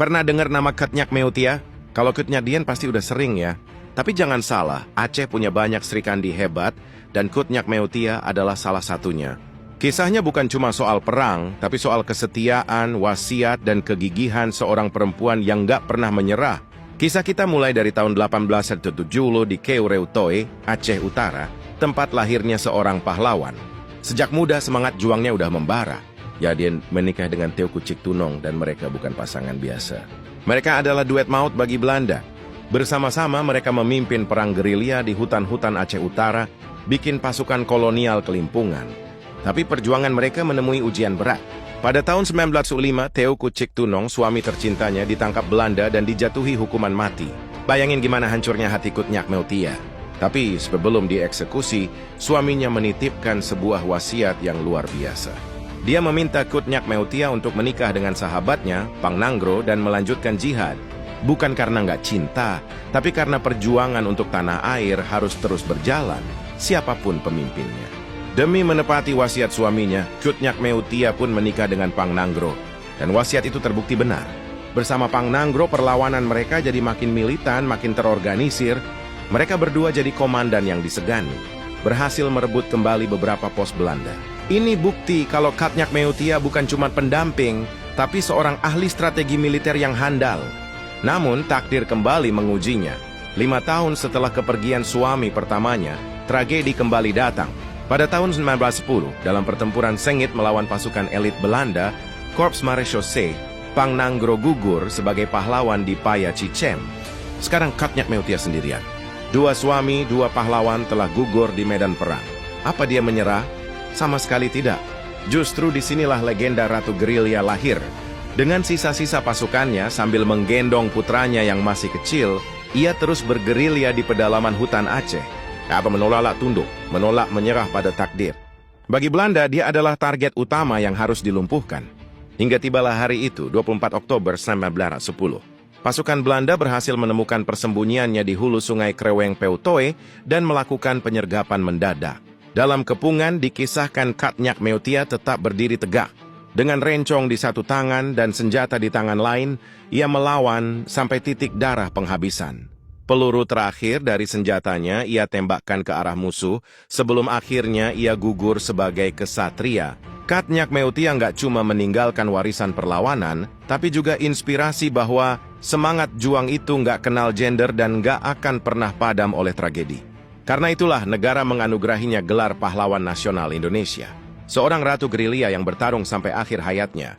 Pernah dengar nama Ketnyak Meutia? Kalau Kutnyak Dien pasti udah sering ya. Tapi jangan salah, Aceh punya banyak Srikandi hebat, dan Kutnyak Meutia adalah salah satunya. Kisahnya bukan cuma soal perang, tapi soal kesetiaan, wasiat, dan kegigihan seorang perempuan yang gak pernah menyerah. Kisah kita mulai dari tahun 1870 di Keureutoe, Aceh Utara, tempat lahirnya seorang pahlawan. Sejak muda semangat juangnya udah membara. Ya, dia menikah dengan Teuku Ciktunong dan mereka bukan pasangan biasa. Mereka adalah duet maut bagi Belanda. Bersama-sama mereka memimpin perang gerilya di hutan-hutan Aceh Utara, bikin pasukan kolonial kelimpungan. Tapi perjuangan mereka menemui ujian berat. Pada tahun 1905, Teuku Ciktunong, suami tercintanya, ditangkap Belanda dan dijatuhi hukuman mati. Bayangin gimana hancurnya hati Kutnyak Meutia. Tapi sebelum dieksekusi, suaminya menitipkan sebuah wasiat yang luar biasa. Dia meminta Kutnyak Meutia untuk menikah dengan sahabatnya, Pang Nanggro, dan melanjutkan jihad. Bukan karena nggak cinta, tapi karena perjuangan untuk tanah air harus terus berjalan, siapapun pemimpinnya. Demi menepati wasiat suaminya, Kutnyak Meutia pun menikah dengan Pang Nanggro. Dan wasiat itu terbukti benar. Bersama Pang Nanggro, perlawanan mereka jadi makin militan, makin terorganisir. Mereka berdua jadi komandan yang disegani. Berhasil merebut kembali beberapa pos Belanda. Ini bukti kalau Kutnyak Meutia bukan cuma pendamping, tapi seorang ahli strategi militer yang handal. Namun, takdir kembali mengujinya. 5 tahun setelah kepergian suami pertamanya, tragedi kembali datang. Pada tahun 1910, dalam pertempuran sengit melawan pasukan elit Belanda, Korps Marechaussee, Pang Nanggro gugur sebagai pahlawan di Paya Cicem. Sekarang Kutnyak Meutia sendirian. 2 suami, 2 pahlawan telah gugur di medan perang. Apa dia menyerah? Sama sekali tidak. Justru disinilah legenda Ratu Gerilya lahir. Dengan sisa-sisa pasukannya sambil menggendong putranya yang masih kecil, ia terus bergerilya di pedalaman hutan Aceh. Apa menolak tunduk, menolak menyerah pada takdir. Bagi Belanda, dia adalah target utama yang harus dilumpuhkan. Hingga tibalah hari itu, 24 Oktober 1910. Pasukan Belanda berhasil menemukan persembunyiannya di hulu sungai Kreweng Peutoe dan melakukan penyergapan mendadak. Dalam kepungan dikisahkan Kutnyak Meutia tetap berdiri tegak. Dengan rencong di satu tangan dan senjata di tangan lain, ia melawan sampai titik darah penghabisan. Peluru terakhir dari senjatanya ia tembakkan ke arah musuh sebelum akhirnya ia gugur sebagai kesatria. Kutnyak Meutia nggak cuma meninggalkan warisan perlawanan, tapi juga inspirasi bahwa semangat juang itu nggak kenal gender dan nggak akan pernah padam oleh tragedi. Karena itulah negara menganugerahinya gelar Pahlawan Nasional Indonesia. Seorang ratu gerilya yang bertarung sampai akhir hayatnya.